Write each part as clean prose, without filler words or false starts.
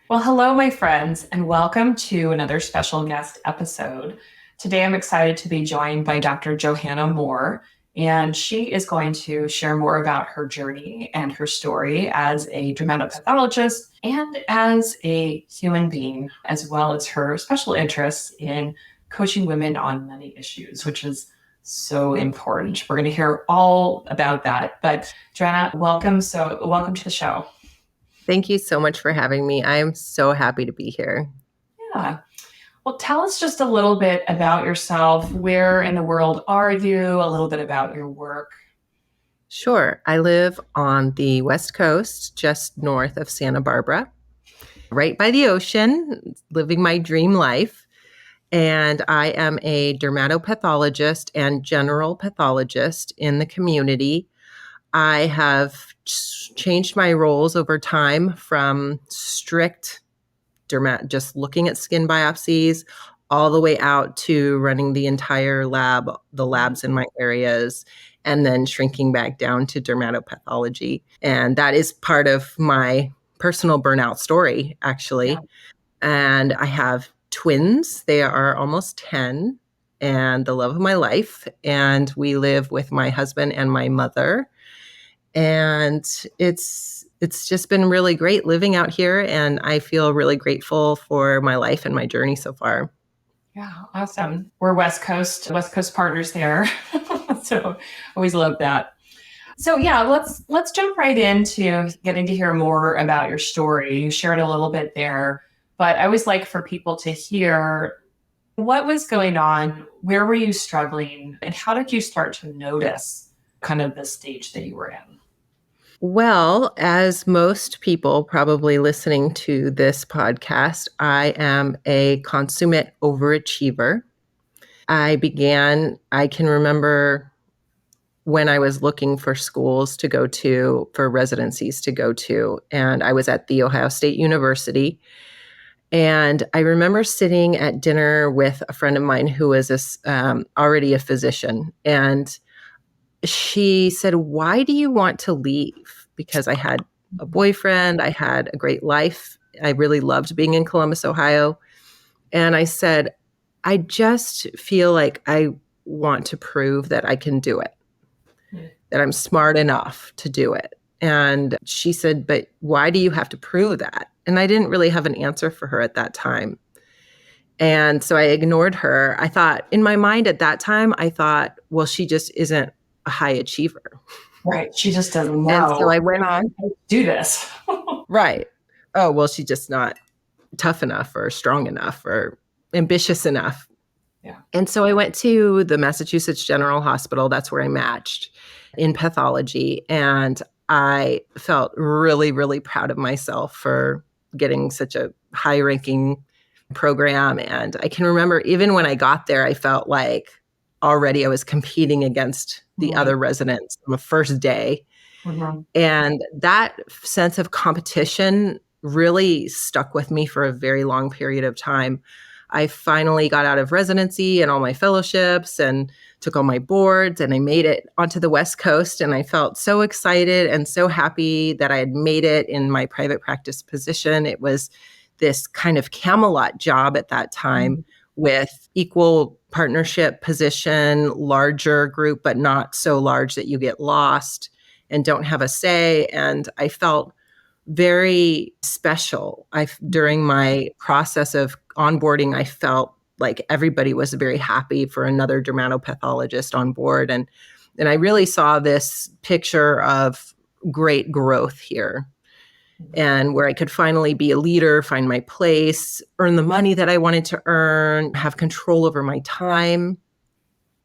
Well, hello, my friends, and welcome to another special guest episode. Today, I'm excited to be joined by Dr. Johanna Moore, and she is going to share more about her journey and her story as a dermatopathologist and as a human being, as well as her special interests in coaching women on money issues, which is so important. We're going to hear all about that. But Johanna, welcome. Welcome to the show. Thank you so much for having me. I am so happy to be here. Yeah. Well, tell us just a little bit about yourself. Where in the world are you? A little bit about your work. Sure. I live on the West Coast, just north of Santa Barbara, right by the ocean, living my dream life. And I am a dermatopathologist and general pathologist in the community. I have changed my roles over time from strict just looking at skin biopsies all the way out to running the entire lab, the labs in my areas, and then shrinking back down to dermatopathology. And that is part of my personal burnout story, actually. Yeah. And I have twins. They are almost 10 and the love of my life. And we live with my husband and my mother. And it's just been really great living out here, and I feel really grateful for my life and my journey so far. Yeah, awesome. We're West Coast partners there. So always love that. So yeah, let's jump right into getting to hear more about your story. You shared a little bit there, but I always like for people to hear what was going on, where were you struggling, and how did you start to notice kind of the stage that you were in? Well, as most people probably listening to this podcast, I am a consummate overachiever. I can remember when I was looking for schools to go to, for residencies to go to, and I was at The Ohio State University. And I remember sitting at dinner with a friend of mine who was already a physician. And she said, "Why do you want to leave?" Because I had a boyfriend, I had a great life. I really loved being in Columbus, Ohio. And I said, "I just feel like I want to prove that I can do it, that I'm smart enough to do it." And she said, "But why do you have to prove that?" And I didn't really have an answer for her at that time. And so I ignored her. I thought, in my mind at that time, I thought, well, she just isn't a high achiever. Right. She just doesn't And so know I went on, how to do this. right. Oh, well, she's just not tough enough or strong enough or ambitious enough. Yeah. And so I went to the Massachusetts General Hospital. That's where I matched in pathology. And I felt really, really proud of myself for getting such a high ranking program. And I can remember even when I got there, I felt like already I was competing against the Right. other residents on the first day. Mhm. And that sense of competition really stuck with me for a very long period of time. I finally got out of residency and all my fellowships and took all my boards, and I made it onto the West Coast. And I felt so excited and so happy that I had made it in my private practice position. It was this kind of Camelot job at that time with equal partnership position, larger group, but not so large that you get lost and don't have a say. And I felt very special. During my process of onboarding, I felt like everybody was very happy for another dermatopathologist on board. And I really saw this picture of great growth here, and where I could finally be a leader, find my place, earn the money that I wanted to earn, have control over my time.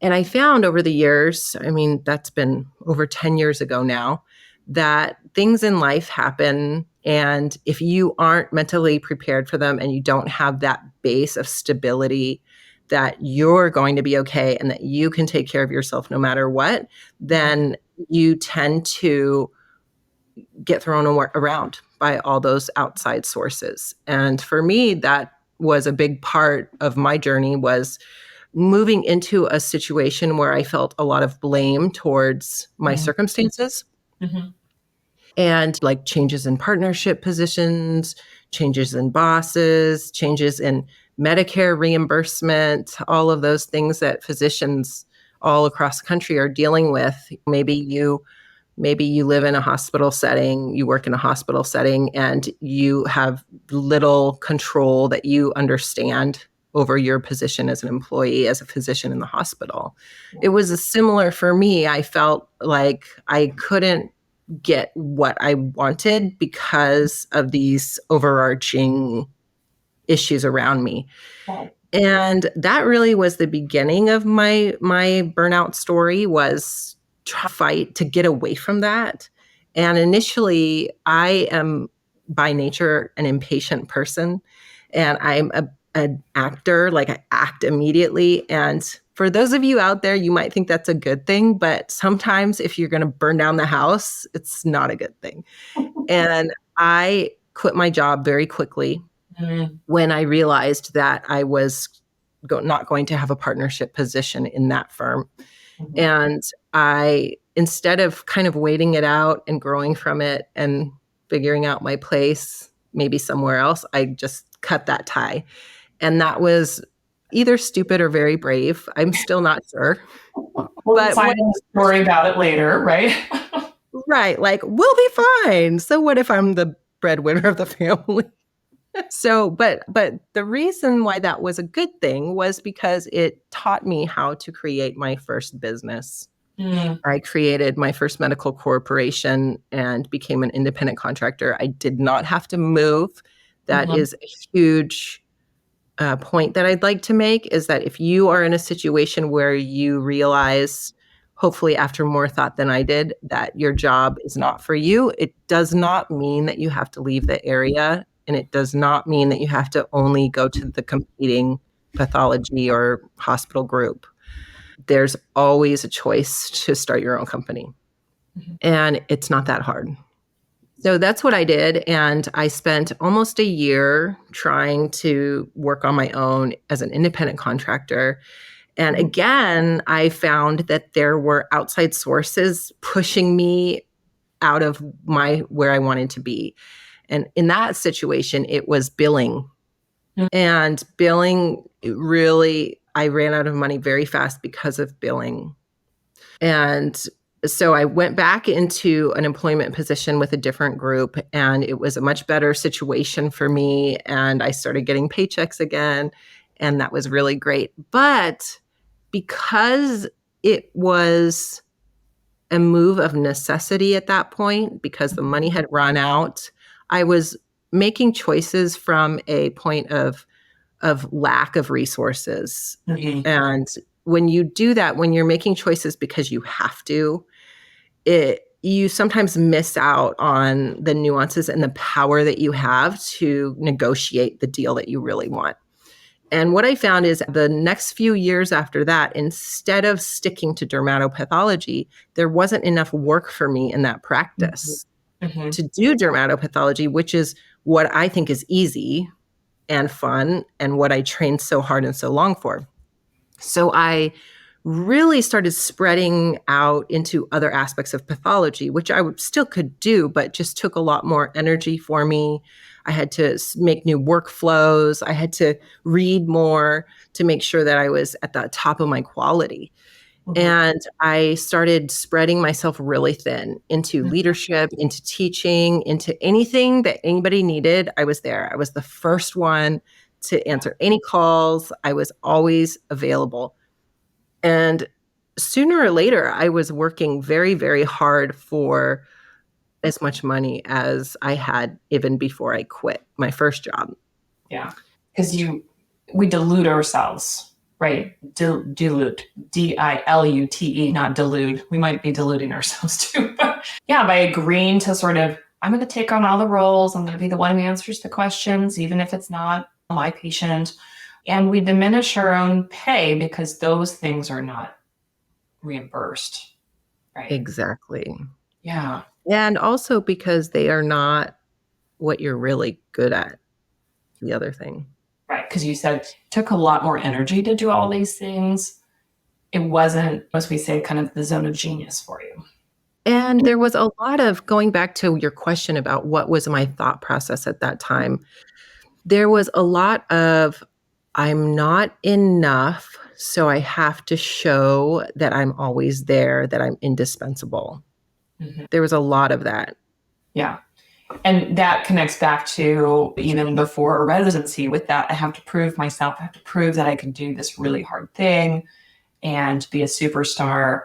And I found over the years, I mean, that's been over 10 years ago now, that things in life happen. And if you aren't mentally prepared for them and you don't have that base of stability that you're going to be okay and that you can take care of yourself no matter what, then you tend to get thrown around by all those outside sources. And for me, that was a big part of my journey, was moving into a situation where I felt a lot of blame towards my circumstances, Mhm. and like changes in partnership positions, changes in bosses, changes in Medicare reimbursement, all of those things that physicians all across the country are dealing with. Maybe you live in a hospital setting, you work in a hospital setting, and you have little control that you understand over your position as an employee, as a physician in the hospital. It was a similar for me. I felt like I couldn't get what I wanted because of these overarching issues around me. Right. And that really was the beginning of my burnout story, was try to fight to get away from that. And initially, I am by nature an impatient person, and I'm an actor, like I act immediately. And for those of you out there, you might think that's a good thing, but sometimes if you're going to burn down the house, it's not a good thing. And I quit my job very quickly Mm-hmm. when I realized that I was not going to have a partnership position in that firm. And I, instead of kind of waiting it out and growing from it and figuring out my place, maybe somewhere else, I just cut that tie. And that was either stupid or very brave. I'm still not sure. We'll be But what, finding a story about it later, right? right, like, we'll be fine. So what if I'm the breadwinner of the family? So, but the reason why that was a good thing was because it taught me how to create my first business. Mm-hmm. I created my first medical corporation and became an independent contractor. I did not have to move. That is a huge point that I'd like to make, is that if you are in a situation where you realize, hopefully after more thought than I did, that your job is not for you, it does not mean that you have to leave the area. And it does not mean that you have to only go to the competing pathology or hospital group. There's always a choice to start your own company. And it's not that hard. So that's what I did. And I spent almost a year trying to work on my own as an independent contractor. And again, I found that there were outside sources pushing me out of where I wanted to be. And in that situation, it was billing. And billing really, I ran out of money very fast because of billing. And so I went back into an employment position with a different group, and it was a much better situation for me. And I started getting paychecks again, and that was really great. But because it was a move of necessity at that point, because the money had run out, I was making choices from a point of lack of resources. Mm-hmm. And when you do that, when you're making choices because you have to, you sometimes miss out on the nuances and the power that you have to negotiate the deal that you really want. And what I found is the next few years after that, instead of sticking to dermatopathology, there wasn't enough work for me in that practice Mm-hmm. to do dermatopathology, which is what I think is easy and fun and what I trained so hard and so long for. So I really started spreading out into other aspects of pathology, which I still could do, but just took a lot more energy for me. I had to make new workflows. I had to read more to make sure that I was at the top of my quality. And I started spreading myself really thin into leadership, into teaching, into anything that anybody needed. I was there. I was the first one to answer any calls. I was always available. And sooner or later, I was working very, very hard for as much money as I had even before I quit my first job. Yeah, because we delude ourselves, right? Dilute, dilute, not delude. We might be deluding ourselves too. But yeah, by agreeing to sort of, I'm going to take on all the roles. I'm going to be the one who answers the questions, even if it's not my patient. And we diminish our own pay because those things are not reimbursed, right? Exactly. Yeah. And also because they are not what you're really good at, the other thing. Right. Because you said it took a lot more energy to do all these things. It wasn't, as we say, kind of the zone of genius for you. And there was a lot of going back to your question about what was my thought process at that time. There was a lot of, I'm not enough, so I have to show that I'm always there, that I'm indispensable. Mhm. There was a lot of that. Yeah. And that connects back to even before residency with that. I have to prove myself. I have to prove that I can do this really hard thing and be a superstar.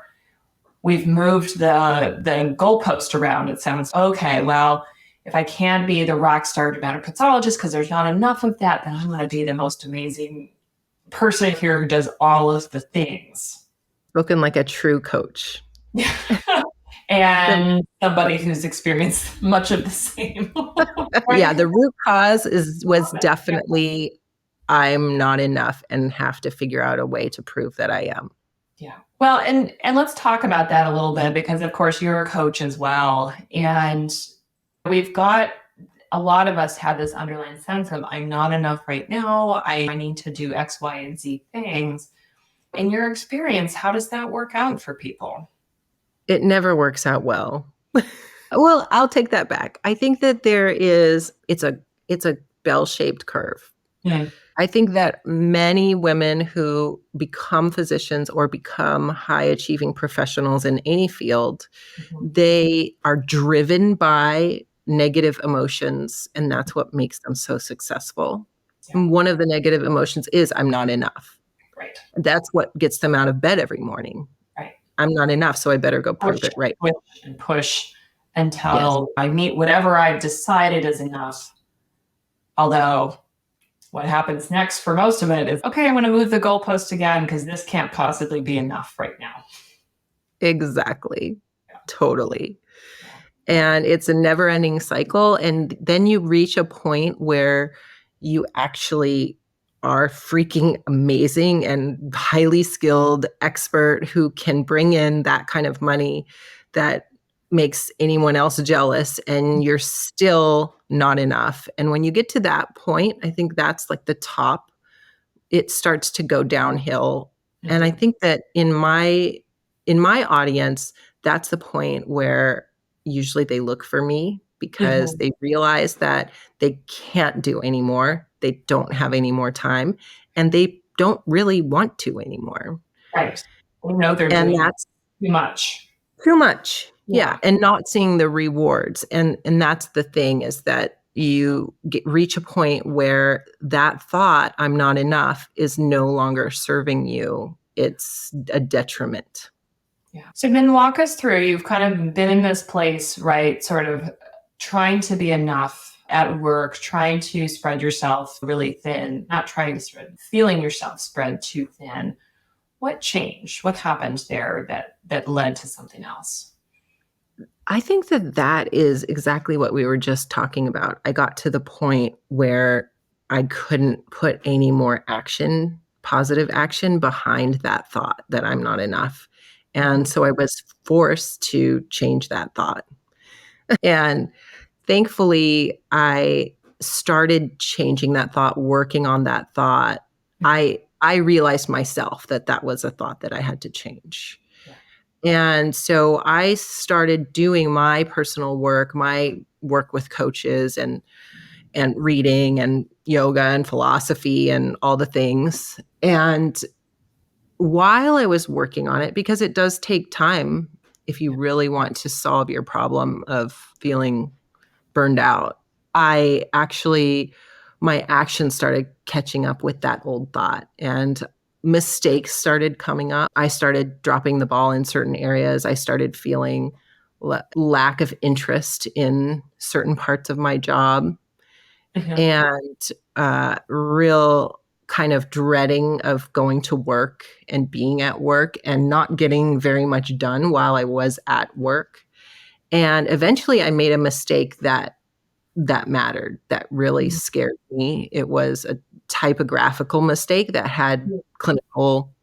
We've moved the goalpost around. It sounds okay. Well, if I can be the rock star dermatopathologist because there's not enough of that, then I'm going to be the most amazing person here who does all of the things. Spoken like a true coach. The, And somebody who's experienced much of the same. Right? yeah, the root cause was Yeah. definitely I'm not enough and have to figure out a way to prove that I am. Yeah. Well, and let's talk about that a little bit because of course you're a coach as well. And we've got a lot of us have this underlying sense of I'm not enough right now. I need to do X, Y, and Z things. In your experience, how does that work out for people? It never works out well. Well, I'll take that back. I think that it's a bell-shaped curve. Mm-hmm. I think that many women who become physicians or become high achieving professionals in any field, they are driven by negative emotions, and that's what makes them so successful. Yeah. And one of the negative emotions is I'm not enough. Right. That's what gets them out of bed every morning. Right. I'm not enough, so I better go prove Push, it right. push, and push Yes, until I meet whatever I've decided is enough. Although what happens next for most of it is okay, I'm going to move the goalpost again because this can't possibly be enough right now. exactly. Yeah. Totally. Yeah. And it's a never-ending cycle, and then you reach a point where you actually are freaking amazing and highly skilled expert who can bring in that kind of money that makes anyone else jealous, and you're still not enough. And when you get to that point, I think that's like the top. It starts to go downhill. And I Mhm. think that in my audience, that's the point where usually they look for me because Mhm. they realize that they can't do anymore. They don't have any more time, and they don't really want to anymore. Right. We know they're And doing that's too much. too much. Yeah, Yeah. and not seeing the rewards. And that's the thing, is that reach a point where that thought, I'm not enough, is no longer serving you. It's a detriment. Yeah. So then walk us through. You've kind of been in this place, right? Sort of trying to be enough at work, trying to spread yourself really thin, not trying to spread, feeling yourself spread too thin. What changed? What happened there that led to something else? I think that that is exactly what we were just talking about. I got to the point where I couldn't put any more action, positive action, behind that thought that I'm not enough. And Mhm. so I was forced to change that thought. And thankfully, I started changing that thought, working on that thought. I realized myself that that was a thought that I had to change. Yeah. And so I started doing my personal work, my work with coaches and reading and yoga and philosophy and all the things. And while I was working on it, because it does take time if you really want to solve your problem of feeling burned out, I actually, my actions started catching up with that old thought, and mistakes started coming up. I started dropping the ball in certain areas. I started feeling lack of interest in certain parts of my job, Mhm. and real kind of dreading of going to work and being at work and not getting very much done while I was at work. And eventually I made a mistake that mattered, that really Mhm. scared me. It was a typographical mistake that had clinical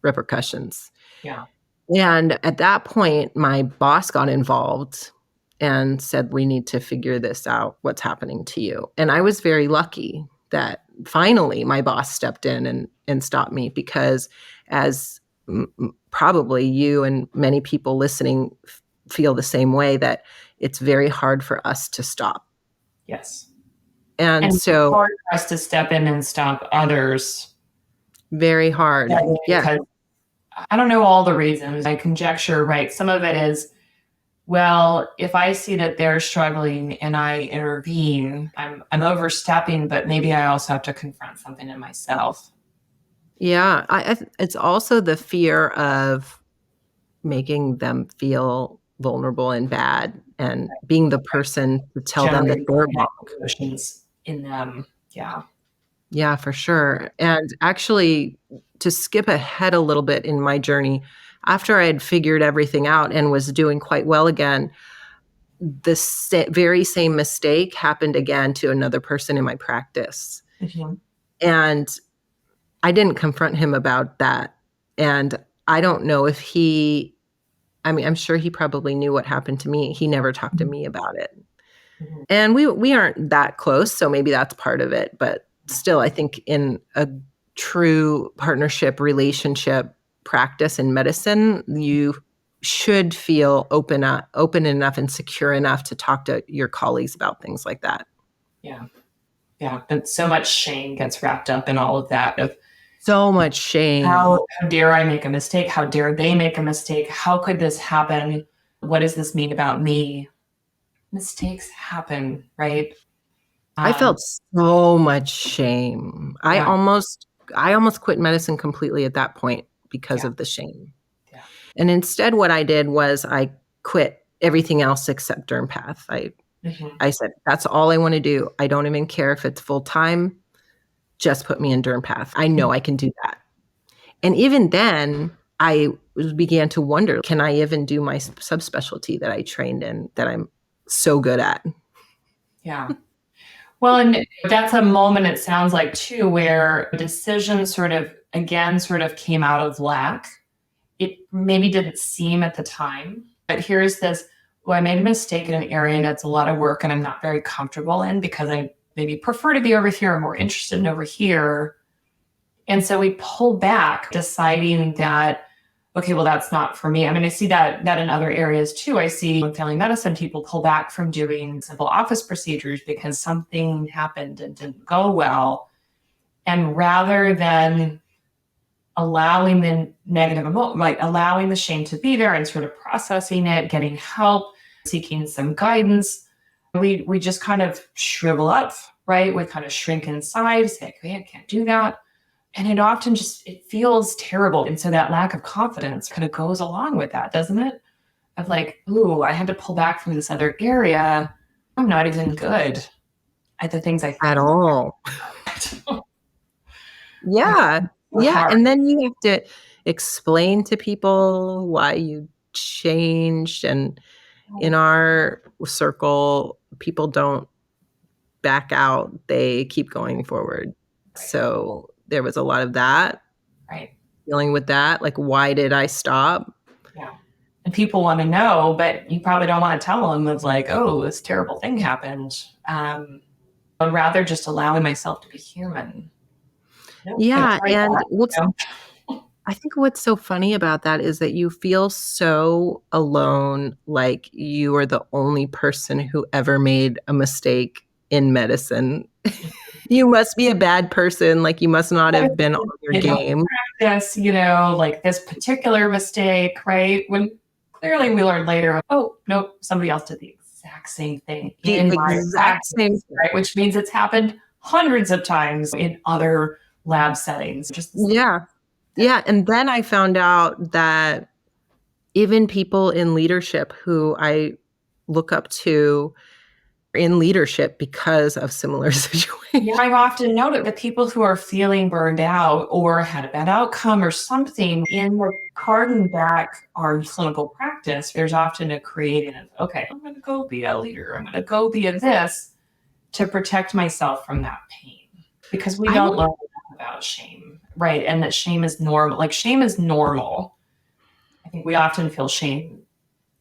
repercussions. Yeah. And at that point, my boss got involved and said, "We need to figure this out. What's happening to you?" And I was very lucky that finally my boss stepped in and stopped me, because as probably you and many people listening feel the same way, that it's very hard for us to stop. Yes. And And it's so hard for us to step in and stop others. very hard. Yeah. Because I don't know all the reasons. I conjecture, right? Some of it is, well, if I see that they're struggling and I intervene, I'm overstepping, but maybe I also have to confront something in myself. Yeah. It's also the fear of making them feel vulnerable and bad and being the person to tell them that Generating they're negative wrong. emotions in them. Yeah. Yeah, for sure. And actually, to skip ahead a little bit in my journey, after I had figured everything out and was doing quite well again, the very same mistake happened again to another person in my practice. Mhm. And I didn't confront him about that. And I don't know if I mean, I'm sure he probably knew what happened to me. He never talked to me about it. Mhm. And we aren't that close, so maybe that's part of it, but still, I think in a true partnership relationship practice in medicine, you should feel open enough and secure enough to talk to your colleagues about things like that. Yeah. Yeah. But so much shame gets wrapped up in all of that of So much shame. how dare I make a mistake? How dare they make a mistake? How could this happen? What does this mean about me? Mistakes happen, right? I Um, felt so much shame. yeah, I almost quit medicine completely at that point because yeah, of the shame. yeah. And instead what I did was I quit everything else except derm path. Mhm. I said, "That's all I wanna do. I don't even care if it's full time, just put me in derm path. I know I can do that." And even then, I began to wonder, can I even do my subspecialty that I trained in that I'm so good at? Yeah. Well, and that's a moment it sounds like too, where decision sort of again sort of came out of lack. It maybe didn't seem at the time, but here's this, well, I made a mistake in an area that's a lot of work and I'm not very comfortable in because I maybe prefer to be over here or more interested in over here. And so we pull back, deciding that, okay, well, that's not for me. I mean, I see that in other areas too. I see in family medicine, people pull back from doing simple office procedures because something happened and didn't go well. And rather than allowing the negative emotion, like allowing the shame to be there and sort of processing it, getting help, seeking some guidance, we just kind of shrivel up, right? We kind of shrink inside, say, okay, I can't do that. And it often just it feels terrible. And so that lack of confidence kind of goes along with that, doesn't it? Of like, ooh, I had to pull back from this other area. I'm not even good at the things I At think. all. It's Yeah. so Yeah, hard. and then you have to explain to people why you changed, and in our circle, people don't back out, they keep going forward. Right, So, there was a lot of that, right. dealing with that, like, why did I stop? Yeah. And people want to know, but you probably don't want to tell them of like, oh, this terrible thing happened. I'd rather just allowing myself to be human. No, I Yeah, tried and that. You know? I think what's so funny about that is that you feel so alone, like you are the only person who ever made a mistake in medicine. You must be a bad person, like, you must not have been on your You know, game. practice, like this particular mistake, right? When clearly we learned later, oh, nope, somebody else did the exact same thing The in my exact same practice, thing. right? Which means it's happened hundreds of times in other lab settings, just the same. Yeah. Yeah, and then I found out that even people in leadership who I look up to in leadership because of similar Yeah, situations. I've often noted that people who are feeling burned out or had a bad outcome or something in the carting back our clinical practice, there's often a creating of, okay, I'm going to go be a leader. I'm going to go be a this to protect myself from that pain because we I don't would learn about shame, right? And that shame is normal. Like shame is normal. I think we often feel shame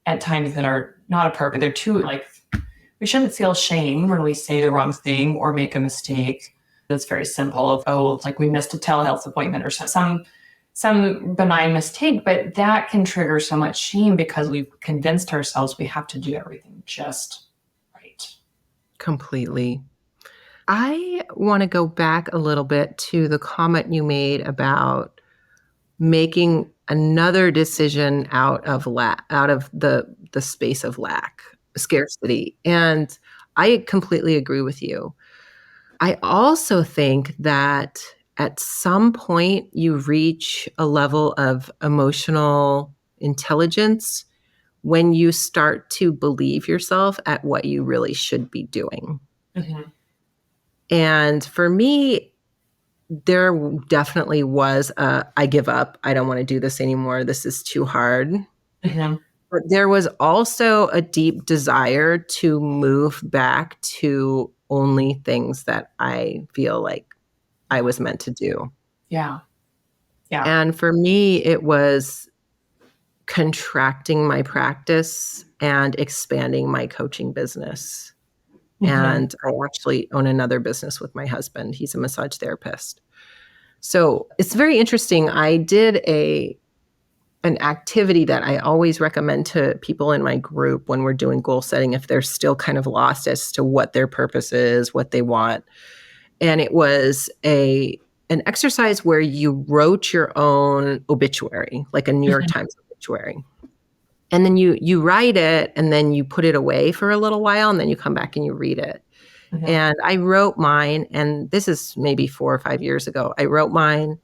at times that are not appropriate. They're too like we shouldn't feel shame when we say the wrong thing or make a mistake. It's very simple of, oh, like we missed a telehealth appointment or some some benign mistake, but that can trigger so much shame because we've convinced ourselves we have to do everything just right. Completely. I want to go back a little bit to the comment you made about making another decision out of the space of lack, scarcity. And I completely agree with you. I also think that at some point you reach a level of emotional intelligence when you start to believe yourself at what you really should be doing. Mm-hmm. And for me, there definitely was a, I give up. I don't want to do this anymore. This is too hard. Mm-hmm. But there was also a deep desire to move back to only things that I feel like I was meant to do. Yeah. Yeah. And for me, it was contracting my practice and expanding my coaching business. Mm-hmm. And I actually own another business with my husband. He's a massage therapist. So it's very interesting. I did an activity that I always recommend to people in my group when we're doing goal setting if they're still kind of lost as to what their purpose is, what they want. And it was an exercise where you wrote your own obituary, like a New York Mm-hmm. Times obituary. And then you write it and then you put it away for a little while and then you come back and you read it. Mm-hmm. And I wrote mine, and this is maybe 4 or 5 years ago. I wrote mine,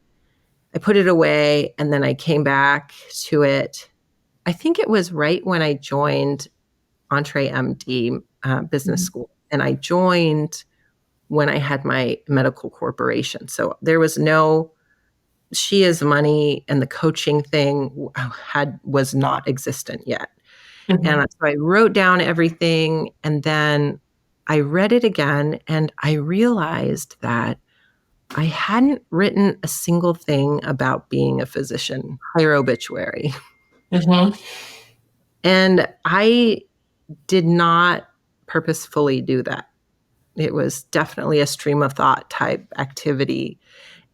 I put it away, and then I came back to it. I think it was right when I joined EntreMD business Mm-hmm. school, and I joined when I had my medical corporation. So there was no she is money, and the coaching thing was not existent yet. Mm-hmm. And so I wrote down everything, and then I read it again, and I realized that I hadn't written a single thing about being a physician, higher obituary. Mm-hmm. And I did not purposefully do that. It was definitely a stream of thought type activity.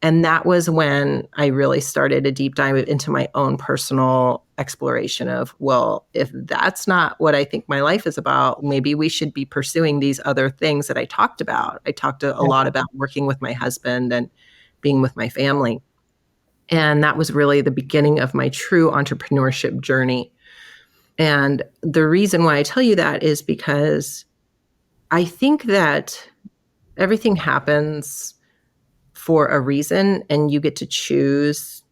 And that was when I really started a deep dive into my own personal exploration of, well, if that's not what I think my life is about, maybe we should be pursuing these other things that I talked about. I talked a lot about working with my husband and being with my family. And that was really the beginning of my true entrepreneurship journey. And the reason why I tell you that is because I think that everything happens for a reason, and you get to choose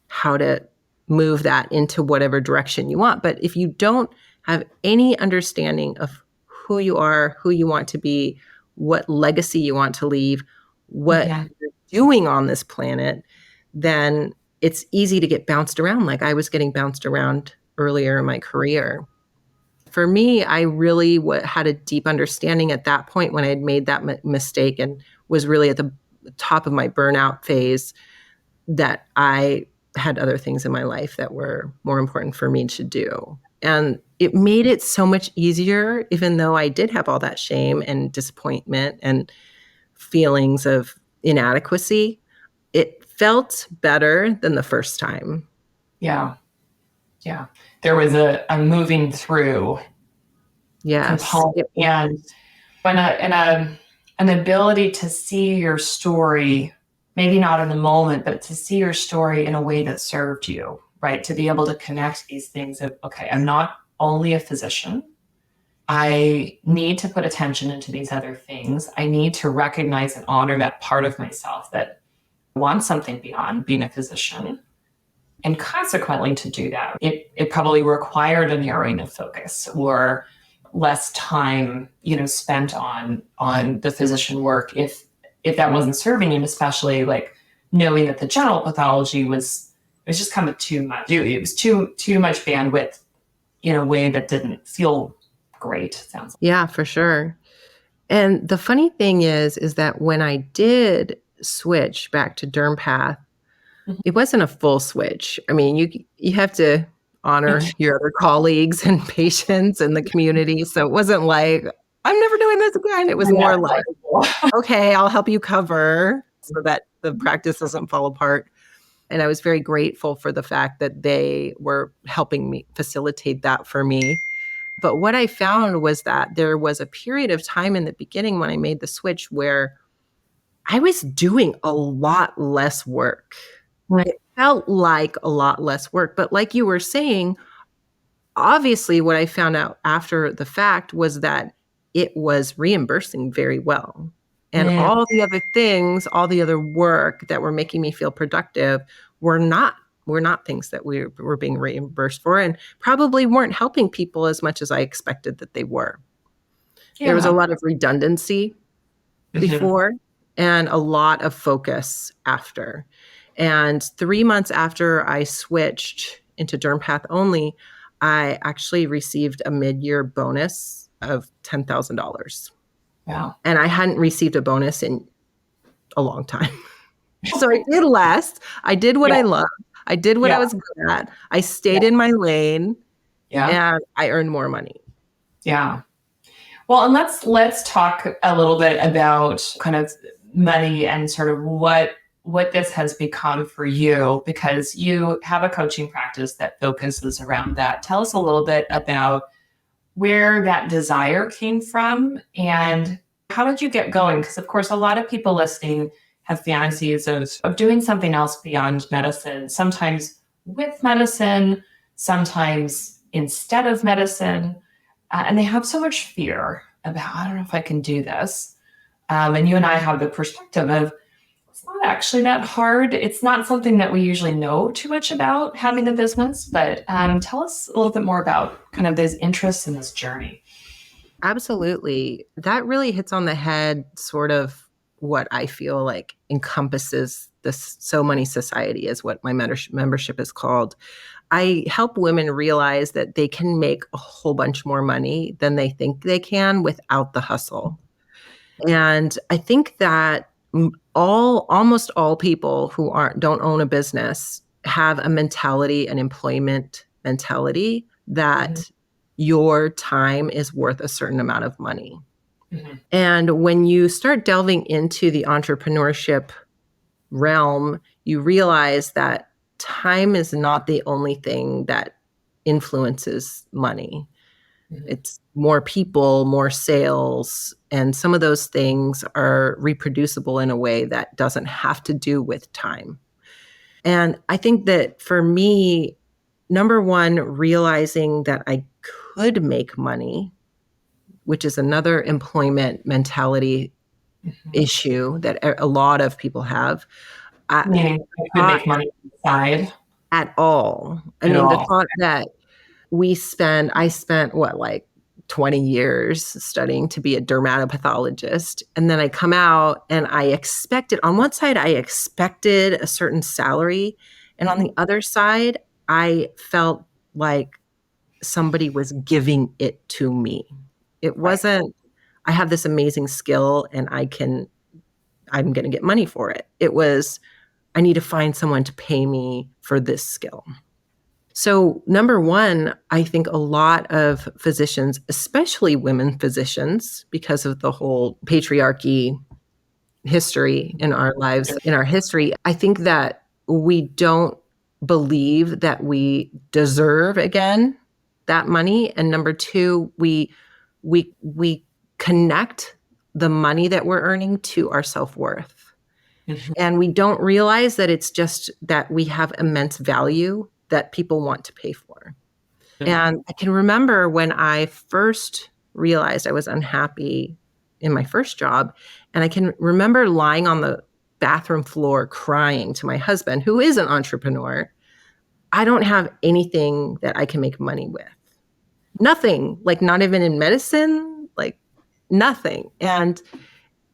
how to move that into whatever direction you want. But if you don't have any understanding of who you are, who you want to be, what legacy you want to leave, what Mm-hmm. you're doing on this planet, then it's easy to get bounced around like I was getting bounced around earlier in my career. For me, I really had a deep understanding at that point when I had made that mistake and was really at the top of my burnout phase that I had other things in my life that were more important for me to do. And it made it so much easier, even though I did have all that shame and disappointment and feelings of inadequacy. It felt better than the first time. Yeah. Yeah. There was a moving through Yes. component and an ability to see your story, maybe not in the moment, but to see your story in a way that served you, right? To be able to connect these things of, okay, I'm not only a physician. I need to put attention into these other things. I need to recognize and honor that part of myself that wants something beyond being a physician. And consequently, to do that, it probably required a narrowing of focus or less time, spent on the physician work if that wasn't serving you, especially like knowing that the general pathology was just kind of too much. It was too much bandwidth in a way that didn't feel great. Sounds like. Yeah, for sure. And the funny thing is that when I did switch back to DermPath, it wasn't a full switch. I mean, you have to honor your other colleagues and patients in the community. So it wasn't like, I'm never doing this again. It was Yeah, more like, okay, I'll help you cover so that the practice doesn't fall apart. And I was very grateful for the fact that they were helping me facilitate that for me. But what I found was that there was a period of time in the beginning when I made the switch where I was doing a lot less work. Right. It felt like a lot less work. But like you were saying, obviously, what I found out after the fact was that it was reimbursing very well. And Mm, all the other things, all the other work that were making me feel productive were not were not things that we were being reimbursed for and probably weren't helping people as much as I expected that they were. There was a yeah. lot of redundancy Mhm. before and a lot of focus after. And 3 months after I switched into DermPath only, I actually received a mid-year bonus of $10,000. Yeah. And I hadn't received a bonus in a long time. So I did less. I did what Yeah. I loved. I did what I Yeah. was good at. I Yeah. stayed in my lane Yeah. and I earned more money. Yeah. Well, and let's talk a little bit about kind of money and sort of what this has become for you because you have a coaching practice that focuses around that. Tell us a little bit about where that desire came from and how did you get going? Because of course, a lot of people listening have fantasies of doing something else beyond medicine, sometimes with medicine, sometimes instead of medicine. And they have so much fear about, I don't know if I can do this. And you and I have the perspective of it's not actually that hard. It's not something that we usually know too much about having a business, but tell us a little bit more about kind of those interests in this journey. Absolutely. That really hits on the head, sort of what I feel like encompasses this so money society, is what my membership is called. I help women realize that they can make a whole bunch more money than they think they can without the hustle. And I think that almost all people who aren't don't own a business have a mentality, an employment mentality Mhm. that your time is worth a certain amount of money. Mhm. And when you start delving into the entrepreneurship realm, you realize that time is not the only thing that influences money. Mhm. It's more people, more sales, and some of those things are reproducible in a way that doesn't have to do with time. And I think that for me, number one, realizing that I could make money, which is another employment mentality Mhm. issue that a lot of people have. I, Meaning I could thought make money inside at all. I at mean, the all. thought that I spent what, like 20 years studying to be a dermatopathologist. And then I come out and I expected, on one side, I expected a certain salary. And on the other side, I felt like somebody was giving it to me. It Right. wasn't, I have this amazing skill and I'm going to get money for it. It was, I need to find someone to pay me for this skill. So, number one, I think a lot of physicians, especially women physicians, because of the whole patriarchy history in our lives, in our history, I think that we don't believe that we deserve again that money. And number two, we connect the money that we're earning to our self-worth. Mhm. And we don't realize that it's just that we have immense value that people want to pay for. And I can remember when I first realized I was unhappy in my first job, and I can remember lying on the bathroom floor crying to my husband, who is an entrepreneur. I don't have anything that I can make money with. Nothing, like not even in medicine, like nothing. And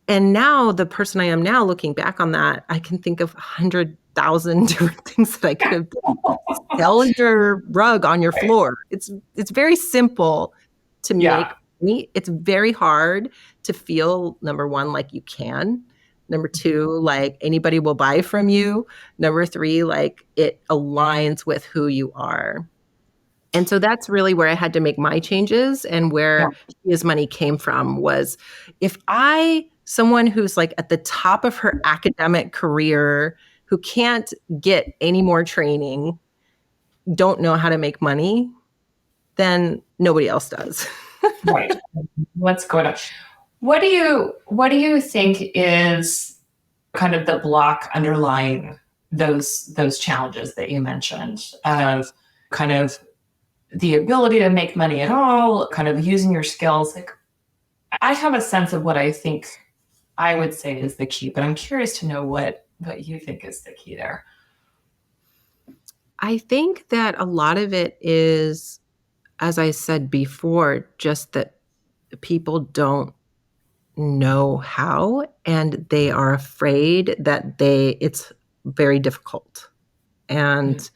now the person I am now, looking back on that, I can think of 100,000 different things that I could have done. Sell your rug on your Right. floor. It's very simple to Yeah. make money. It's very hard to feel, number one, like you can. Number two, like anybody will buy from you. Number three, like it aligns with who you are. And so that's really where I had to make my changes, and Yeah. where his money came from was, if someone who's like at the top of her academic career, who can't get any more training, don't know how to make money, then nobody else does. Right. What's going on? What do you think is kind of the block underlying those challenges that you mentioned of kind of the ability to make money at all, kind of using your skills? Like, I have a sense of what I think I would say is the key, but I'm curious to know what you think is the key there. I think that a lot of it is, as I said before, just that people don't know how, and they are afraid that it's very difficult. Mm. And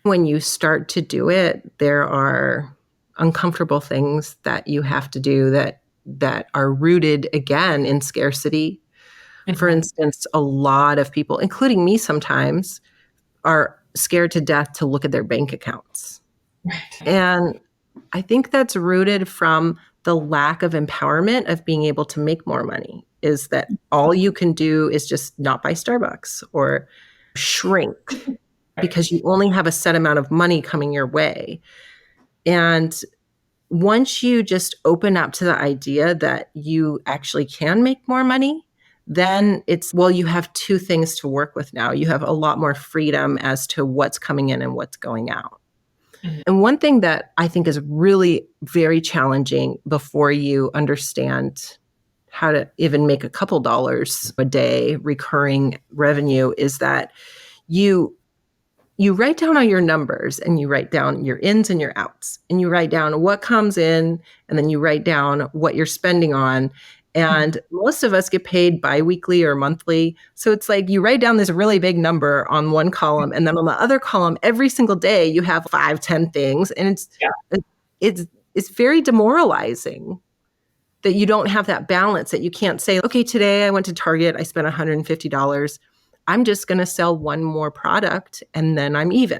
when you start to do it, there are uncomfortable things that you have to do that are rooted again in scarcity. For Mhm. instance, a lot of people, including me sometimes, are scared to death to look at their bank accounts. Right. And I think that's rooted from the lack of empowerment of being able to make more money, is that all you can do is just not buy Starbucks or shrink Right. because you only have a set amount of money coming your way. And once you just open up to the idea that you actually can make more money, then it's, well, you have two things to work with now. You have a lot more freedom as to what's coming in and what's going out. Mhm. And one thing that I think is really very challenging before you understand how to even make a couple dollars a day recurring revenue is that you you write down all your numbers, and you write down your ins and your outs, and you write down what comes in, and then you write down what you're spending on. Mhm. And most of us get paid biweekly or monthly. So it's like you write down this really big number on one column, and then on the other column, every single day you have 5, 10 things. And Yeah. it's it's very demoralizing that you don't have that balance, that you can't say, okay, today I went to Target, I spent $150. I'm just going to sell one more product and then I'm even.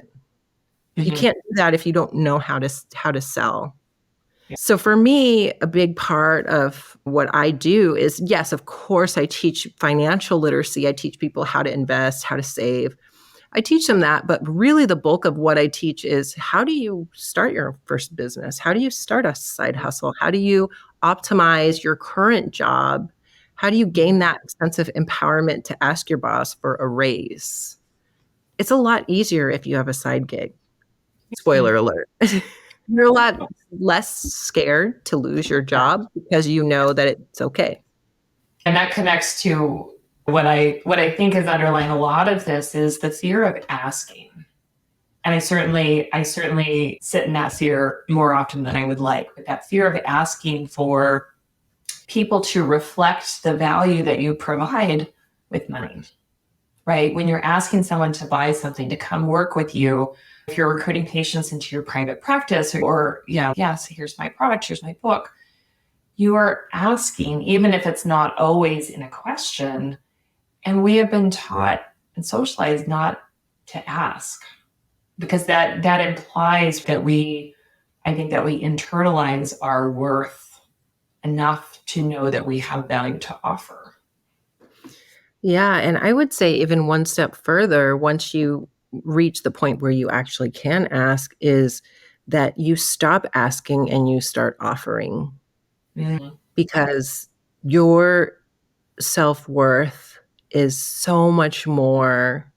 You Mhm. can't do that if you don't know how to sell. So for me, a big part of what I do is, yes, of course, I teach financial literacy. I teach people how to invest, how to save. I teach them that, but really the bulk of what I teach is, how do you start your first business? How do you start a side hustle? How do you optimize your current job? How do you gain that sense of empowerment to ask your boss for a raise? It's a lot easier if you have a side gig. Mhm. Spoiler alert. You're a lot less scared to lose your Yeah. job because you know that it's okay. And that connects to what I think is underlying a lot of this is the fear of asking. And I certainly sit in that fear more often than I would like, but that fear of asking for people to reflect the value that you provide with money, right? When you're asking someone to buy something, to come work with you, if you're recruiting patients into your private practice, or, yes, here's my product, here's my book, you are asking, even if it's not always in a question. And we have been taught and socialized not to ask, because that implies that I think that we internalize our worth enough to know that we have value to offer. Yeah, and I would say even one step further, once you reach the point where you actually can ask, is that you stop asking and you start offering, Mm-hmm. because your self-worth is so much more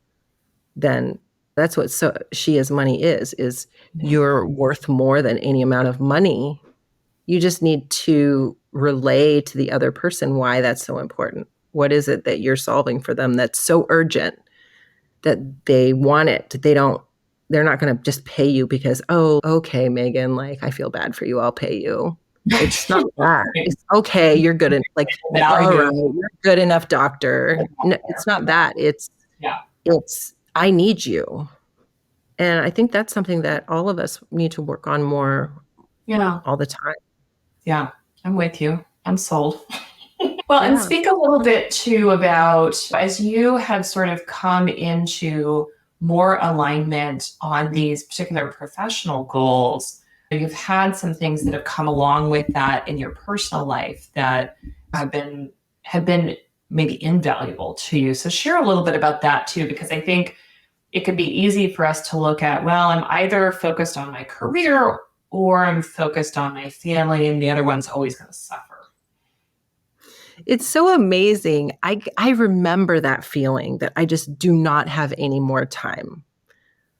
than, that's what so she is money is you're worth more than any amount of money. You just need to relay to the other person why that's so important. What is it that you're solving for them that's so urgent that they want it? They're not going to just pay you because, oh, okay, Megan, like, I feel bad for you, I'll pay you. It's not that. It's okay, you're good. Like, all right, Value. you're good enough, doctor. No, it's not that. Yeah. It's, I need you. And I think that's something that all of us need to work on more Yeah. all the time. Yeah. I'm with you. I'm sold. Well, and Yeah. speak a little bit too about, as you have sort of come into more alignment on these particular professional goals, you've had some things that have come along with that in your personal life that have been maybe invaluable to you. So share a little bit about that too, because I think it could be easy for us to look at, well, I'm either focused on my career or I'm focused on my family, and the other one's always going to suffer. It's so amazing. I remember that feeling that I just do not have any more time.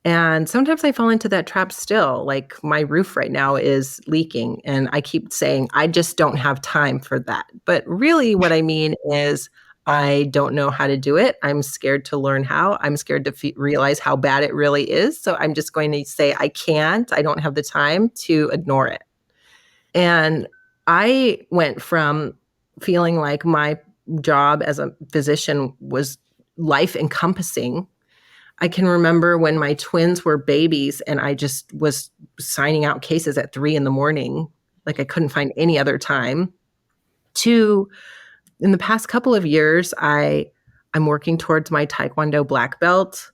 And sometimes I fall into that trap still. Like my roof right now is leaking, and I keep saying, I just don't have time for that. But really, what I mean is, I don't know how to do it. I'm scared to learn how. I'm scared to realize how bad it really is. So I'm just going to say, I can't, I don't have the time to ignore it. And I went from feeling like my job as a physician was life encompassing. I can remember when my twins were babies and I just was signing out cases at 3 a.m. Like I couldn't find any other time. To in the past couple of years, I'm working towards my Taekwondo black belt.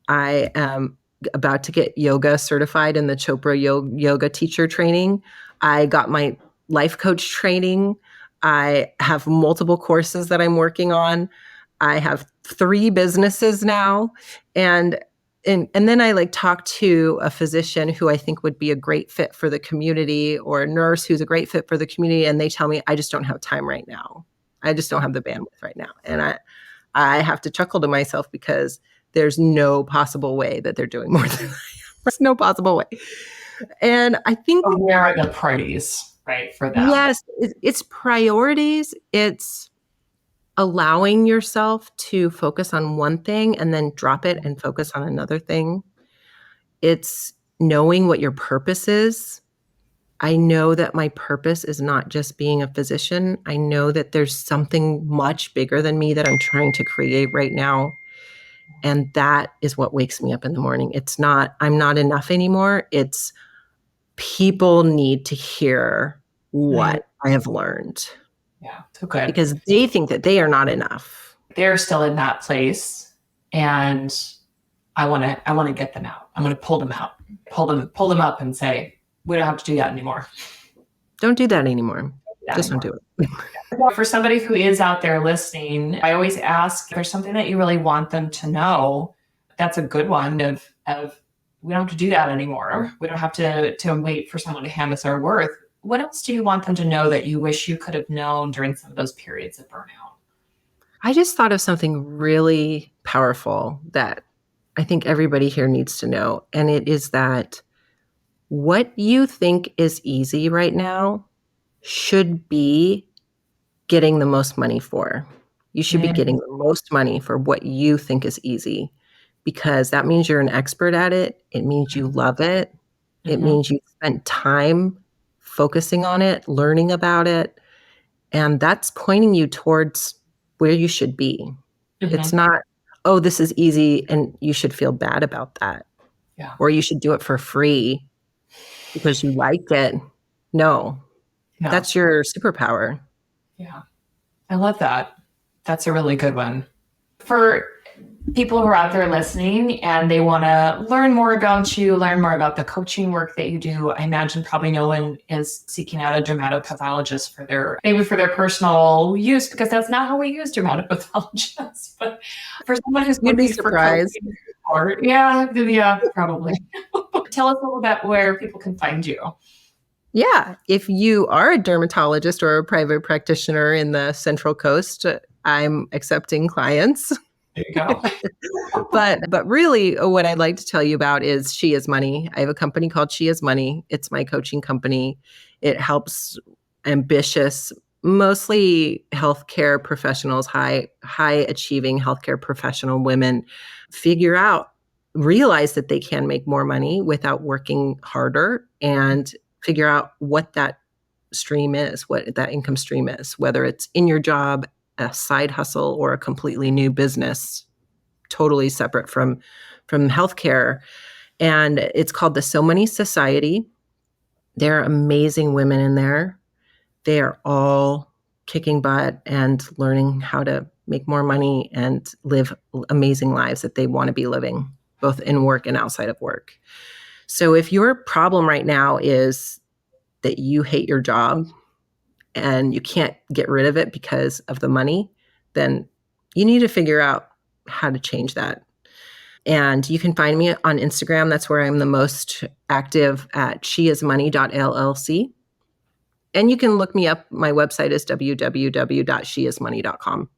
I am about to get yoga certified in the Chopra yoga teacher training. I got my life coach training. I have multiple courses that I'm working on. I have 3 businesses now. And then I like talk to a physician who I think would be a great fit for the community, or a nurse who's a great fit for the community. And they tell me, I just don't have time right now. I just don't have the bandwidth right now. And I have to chuckle to myself because there's no possible way that they're doing more than I am. There's no possible way. And I think, But where are the priorities, right, for them? yes, it's priorities. It's allowing yourself to focus on one thing and then drop it and focus on another thing. It's knowing what your purpose is. I know that my purpose is not just being a physician. I know that there's something much bigger than me that I'm trying to create right now. And that is what wakes me up in the morning. It's not, I'm not enough anymore. It's people need to hear what I have learned. Yeah, so good. Because they think that they are not enough. They're still in that place, and I want to get them out. I'm going to pull them out, pull them up, and say, we don't have to do that anymore. Don't do that anymore. Just don't do it. For somebody who is out there listening, I always ask if there's something that you really want them to know. That's a good one of we don't have to do that anymore. We don't have to wait for someone to hand us our worth. What else do you want them to know that you wish you could have known during some of those periods of burnout? I just thought of something really powerful that I think everybody here needs to know. And it is that what you think is easy right now should be getting the most money for. You should be getting the most money for what you think is easy, because that means you're an expert at it. It means you love it. It means you spent time focusing on it, learning about it. And that's pointing you towards where you should be. It's not, oh, this is easy and you should feel bad about that. Yeah. Or you should do it for free because you like it. No, that's your superpower. Yeah. I love that. That's a really good one. For people who are out there listening and they want to learn more about you, learn more about the coaching work that you do, I imagine probably no one is seeking out a dermatopathologist for their personal use, because that's not how we use dermatopathologists. But for someone who's You'd be surprised. Yeah, probably. Tell us a little bit where people can find you. Yeah. If you are a dermatologist or a private practitioner in the Central Coast, I'm accepting clients. There you go. But really what I'd like to tell you about is She Is Money. I have a company called She Is Money. It's my coaching company. It helps ambitious, mostly healthcare professionals, high achieving healthcare professional women realize that they can make more money without working harder, and figure out what that stream is, what that income stream is, whether it's in your job, a side hustle, or a completely new business, totally separate from healthcare. And it's called the So Money Society. There are amazing women in there. They are all kicking butt and learning how to make more money and live amazing lives that they want to be living, both in work and outside of work. So if your problem right now is that you hate your job and you can't get rid of it because of the money, then you need to figure out how to change that. And you can find me on Instagram. That's where I'm the most active, at sheismoney.llc. And you can look me up. My website is www.sheismoney.com.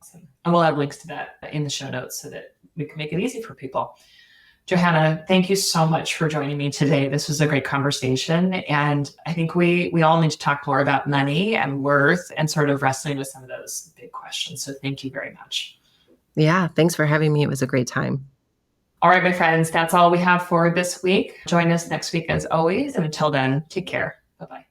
Awesome. And we'll have links to that in the show notes so that we can make it easy for people. Johanna, thank you so much for joining me today. This was a great conversation. And I think we all need to talk more about money and worth and sort of wrestling with some of those big questions. So thank you very much. Yeah, thanks for having me. It was a great time. All right, my friends, that's all we have for this week. Join us next week as always. And until then, take care. Bye-bye.